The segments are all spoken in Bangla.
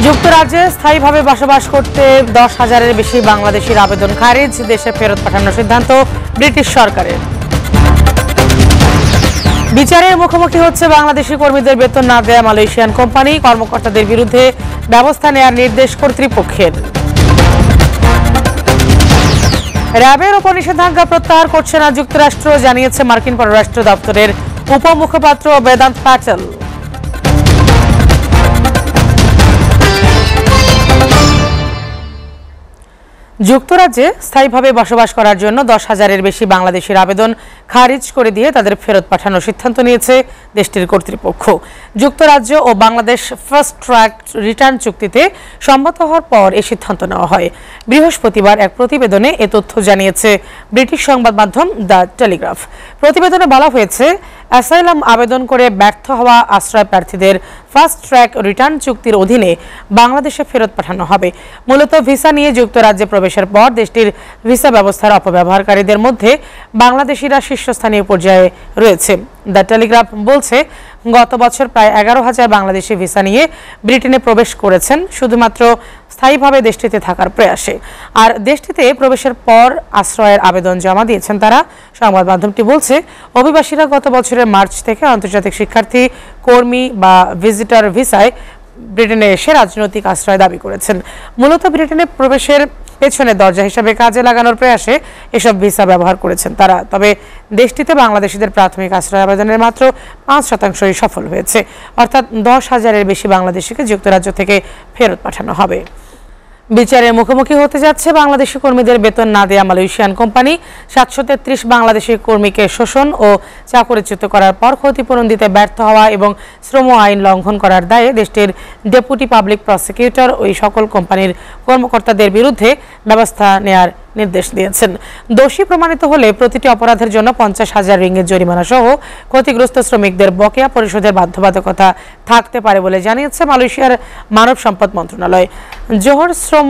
যুক্তরাজ্যে স্থায়ীভাবে বসবাস করতে 10,000-এর বেশি বাংলাদেশির আবেদন খারিজ, দেশে ফেরত পাঠানোর সিদ্ধান্ত ব্রিটিশ সরকারের। বিচারের মুখোমুখি হচ্ছে বাংলাদেশি কর্মীদের বেতন না দেয়া মালয়েশিয়ান কোম্পানি, কর্মকর্তাদের বিরুদ্ধে ব্যবস্থা নেওয়ার নির্দেশ কর্তৃপক্ষের। র্যাবের ওপর নিষেধাজ্ঞা প্রত্যাহার করছে না যুক্তরাষ্ট্র, জানিয়েছে মার্কিন পররাষ্ট্র দপ্তরের উপমুখপাত্র বেদান্ত প্যাটেল। যুক্তরাজ্যে স্থায়ীভাবে বসবাস করার জন্য 10,000-এর বেশি বাংলাদেশির আবেদন খারিজ করে দিয়ে তাদের ফেরত পাঠানোর সিদ্ধান্ত নিয়েছে দেশটির কর্তৃপক্ষ। যুক্তরাজ্য ও বাংলাদেশ ফাস্ট ট্র্যাক রিটার্ন চুক্তিতে সম্মত হওয়ার পর এই সিদ্ধান্ত নেওয়া হয়। বৃহস্পতিবার এক প্রতিবেদনে এ তথ্য জানিয়েছে ব্রিটিশ সংবাদ মাধ্যম দ্য টেলিগ্রাফ। প্রতিবেদনে বলা হয়েছে, অ্যাসাইলাম আবেদন করে ব্যর্থ হওয়া আশ্রয় প্রার্থীদের ফাস্ট ট্র্যাক রিটার্ন চুক্তির অধীনে বাংলাদেশে ফেরত পাঠানো হবে। মূলত ভিসা নিয়ে যুক্তরাজ্যে প্রবেশের পর দেশটির ভিসা ব্যবস্থার অপব্যবহারকারীদের মধ্যে বাংলাদেশিরা শীর্ষস্থানীয় পর্যায়ে রয়েছে। দ্য টেলিগ্রাফ বলছে, গত বছর প্রায় 11,000 বাংলাদেশি ভিসা নিয়ে ব্রিটেনে প্রবেশ করেছেন শুধুমাত্র স্থায়ীভাবে দেশটিতে থাকার প্রয়াসে। আর দেশটিতে প্রবেশের পর আশ্রয়ের আবেদন জমা দিয়েছেন তারা। সংবাদ মাধ্যমটি বলছে, অভিবাসীরা গত বছরের মার্চ থেকে আন্তর্জাতিক শিক্ষার্থী, কর্মী বা ভিজিটর ভিসায় ব্রিটেনে এসে রাজনৈতিক আশ্রয় দাবি করেছেন। মূলত ব্রিটেনে প্রবেশের পেছনে দরজা হিসাবে কাজে লাগানোর প্রয়াসে এসব ভিসা ব্যবহার করেছেন তারা। তবে দেশটিতে বাংলাদেশিদের প্রাথমিক আশ্রয় আবেদনের মাত্র 5%ই সফল হয়েছে। অর্থাৎ 10,000-এর বেশি বাংলাদেশিকে যুক্তরাজ্য থেকে ফেরত পাঠানো হবে। বিচারের মুখোমুখি হতে যাচ্ছে বাংলাদেশি কর্মীদের বেতন না দেয়া মালয়েশিয়ান কোম্পানি। 733 বাংলাদেশি কর্মীকে শোষণ ও চাকরিচ্যুত করার পর ক্ষতিপূরণ দিতে ব্যর্থ হওয়া এবং শ্রম আইন লঙ্ঘন করার দায়ে দেশটির ডেপুটি পাবলিক প্রসিকিউটর ওই সকল কোম্পানির কর্মকর্তাদের বিরুদ্ধে ব্যবস্থা নেয়ার নির্দেশ দিয়েছেন। দোষী প্রমাণিত হলে প্রতিটি অপরাধের জন্য 50,000 রিঙ্গিত জরিমানা সহ ক্ষতিগ্রস্ত শ্রমিকদের বকেয়া পরিশোধের বাধ্যবাধকতা থাকতে পারে বলে জানিয়েছে মালয়েশিয়ার মানব সম্পদ মন্ত্রণালয়। জোহর শ্রম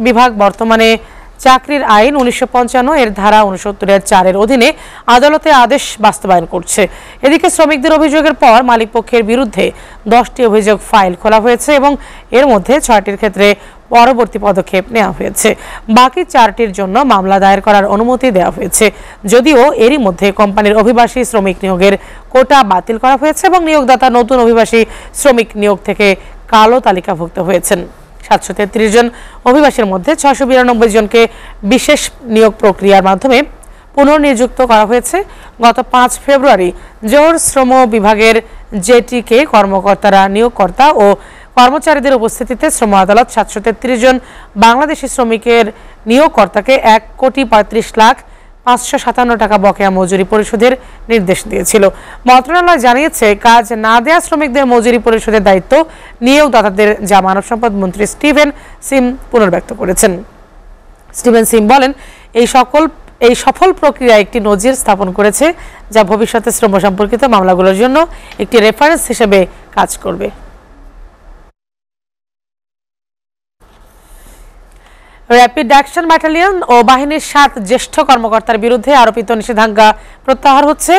বিভাগ বর্তমানে চাকরির আইন 1955 এর ধারা 69(4) অধীনে আদালতে আদেশ বাস্তবায়ন করছে। এদিকে শ্রমিকদের অভিযোগের পর মালিকপক্ষের বিরুদ্ধে 10টি অভিযোগ ফাইল খোলা হয়েছে এবং এর মধ্যে 6টির ক্ষেত্রে পরবর্তী পদক্ষেপ নেওয়া হয়েছে। বাকি 4টির জন্য মামলা দায়ের করার অনুমতি দেওয়া হয়েছে। যদিও এরই মধ্যে কোম্পানির অভিবাসী শ্রমিক নিয়োগের কোটা বাতিল করা হয়েছে এবং নিয়োগদাতা নতুন অভিবাসী শ্রমিক নিয়োগ থেকে কালো তালিকাভুক্ত হয়েছেন। 733 জন অভিবাসীর মধ্যে 692 জনকে বিশেষ নিয়োগ প্রক্রিয়ার মাধ্যমে পুনর্নিযুক্ত করা হয়েছে। গত 5 ফেব্রুয়ারি জোহর শ্রম বিভাগের জেটিকে কর্মকর্তারা, নিয়োগকর্তা ও কর্মচারীদের উপস্থিতিতে শ্রম আদালত 733 জন বাংলাদেশি শ্রমিকের নিয়োগকর্তাকে 1,35,557 টাকা বকেয়া মজুরি পরিশোধের নির্দেশ দিয়েছিল। মন্ত্রণালয় জানিয়েছে, কাজ না দেয়া শ্রমিকদের মজুরি পরিশোধের দায়িত্ব নিয়োগদাতাদের, যা মানব সম্পদ মন্ত্রী স্টিভেন সিম পুনর্ব্যক্ত করেছেন। স্টিভেন সিম বলেন, এই সফল প্রক্রিয়া একটি নজির স্থাপন করেছে যা ভবিষ্যতে শ্রম সম্পর্কিত মামলাগুলোর জন্য একটি রেফারেন্স হিসেবে কাজ করবে। র্যাপিড অ্যাকশন ব্যাটালিয়ন ও বাহিনীর 7 জ্যেষ্ঠ কর্মকর্তার বিরুদ্ধে আরোপিত নিষেধাজ্ঞা প্রত্যাহার হচ্ছে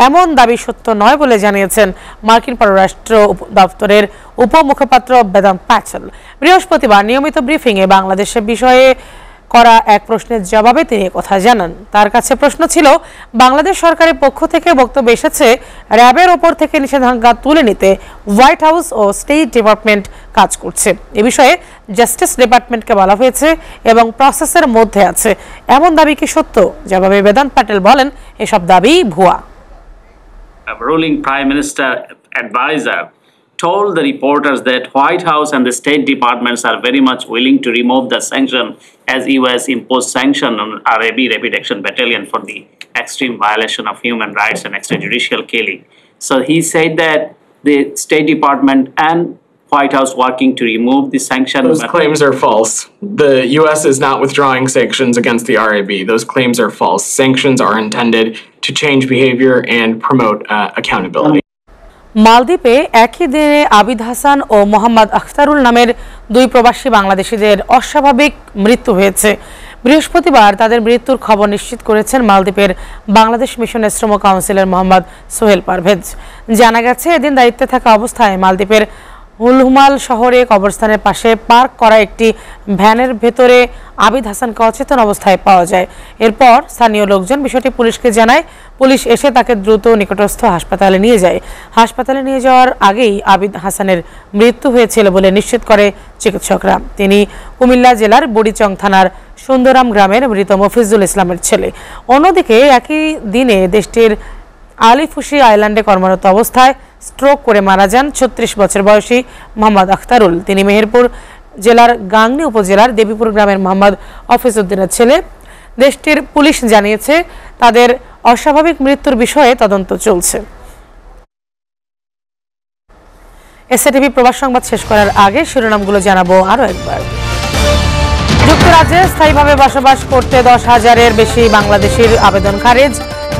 এমন দাবি সত্য নয় বলে জানিয়েছেন মার্কিন পররাষ্ট্র দপ্তরের উপমুখপাত্র বেদান্ত প্যাটেল। বৃহস্পতিবার নিয়মিত ব্রিফিংয়ে বাংলাদেশের বিষয়ে করা এক প্রশ্নের জবাবে তিনি কথা জানান। তার কাছে প্রশ্ন ছিল, বাংলাদেশ সরকারের পক্ষ থেকে বক্তব্য এসেছে র্যাবের ওপর থেকে নিষেধাজ্ঞা তুলে নিতে হোয়াইট হাউস ও স্টেট ডিপার্টমেন্ট কাজ করছে। এ বিষয়ে জাস্টিস ডিপার্টমেন্টকে বলা হয়েছে এবং প্রসেসের মধ্যে আছে। এমন দাবি কি সত্য? জবাবে বেদান্ত প্যাটেল বলেন, এসব দাবি ভুয়া। Ruling Prime Minister advisor told the reporters that White House and the State Departments are very much willing to remove the sanction as US imposed sanction on RAB, Rapid Action Battalion, for the extreme violation of human rights and extrajudicial killing. So he said that the State Department and White House working to remove the sanction. Those claims are false. The US is not withdrawing sanctions against the RAB. Those claims are false. Sanctions are intended to change behavior and promote accountability. মালদ্বীপে একই দিনে আবিদ হাসান ও মোহাম্মদ আখতারুল নামের 2 প্রবাসী বাংলাদেশিদের অস্বাভাবিক মৃত্যু হয়েছে। বৃহস্পতিবার তাদের মৃত্যুর খবর নিশ্চিত করেছেন মালদ্বীপের বাংলাদেশ মিশনের শ্রম কাউন্সিলর মোহাম্মদ সোহেল পারভেজ। জানা গেছে, এদিন দায়িত্বে থাকা অবস্থায় মালদ্বীপের হুলহুমাল শহরে কবরস্থানের পাশে পার্ক করা একটি ভ্যানের ভেতরে আবিদ হাসানকে অচেতন অবস্থায় পাওয়া যায়। এরপর স্থানীয় লোকজন বিষয়টি পুলিশকে জানায়। পুলিশ এসে তাকে দ্রুত নিকটস্থ হাসপাতালে নিয়ে যায়। হাসপাতালে নিয়ে যাওয়ার আগেই আবিদ হাসানের মৃত্যু হয়েছিল বলে নিশ্চিত করে চিকিৎসকরা। তিনি কুমিল্লা জেলার বুড়িচং থানার সুন্দরাম গ্রামের মৃত মফিজুল ইসলামের ছেলে। অন্যদিকে একই দিনে দেশটির আলিফুশি আইল্যান্ডে কর্মরত অবস্থায় স্ট্রোক করে মারা যান ৩৬ বছর বয়সী মোহাম্মদ আখতারুল। তিনি মেহেরপুর জেলার গাংনী উপজেলার দেবীপুর গ্রামের মোহাম্মদ অফিস উদ্দিনের ছেলে। দেশটির পুলিশ জানিয়েছে তাদের অস্বাভাবিক মৃত্যুর বিষয়ে তদন্ত চলছে। এসএটিভি প্রবাস সংবাদ শেষ করার আগে শিরোনামগুলো জানাবো আরো একবার। যুক্তরাজ্যে স্থায়ীভাবে বসবাস করতে 10,000-এর বেশি বাংলাদেশির আবেদন খারিজ,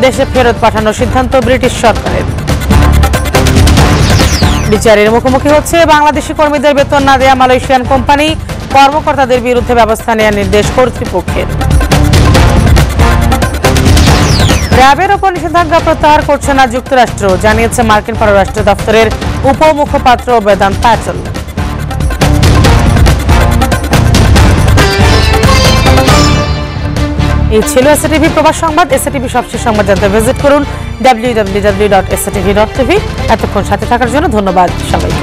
দেশে ফেরত পাঠানোর সিদ্ধান্ত ব্রিটিশ সরকারের। বিচারের মুখোমুখি হচ্ছে বাংলাদেশি কর্মীদের বেতন না দেয়া মালয়েশিয়ান কোম্পানি, কর্মকর্তাদের বিরুদ্ধে ব্যবস্থা নেওয়ার নির্দেশ কর্তৃপক্ষের। র্যাবের ওপর নিষেধাজ্ঞা প্রত্যাহার করছে না যুক্তরাষ্ট্র, জানিয়েছে মার্কিন পররাষ্ট্র দপ্তরের উপমুখপাত্র বেদান্ত প্যাটেল। এই ছিল এসএটিভি প্রবাস সংবাদ। এসএটিভি সবশেষ সংবাদ জানতে ভিজিট করুন www.sctv.tv। এতক্ষণ সাথে থাকার জন্য ধন্যবাদ সবাইকে।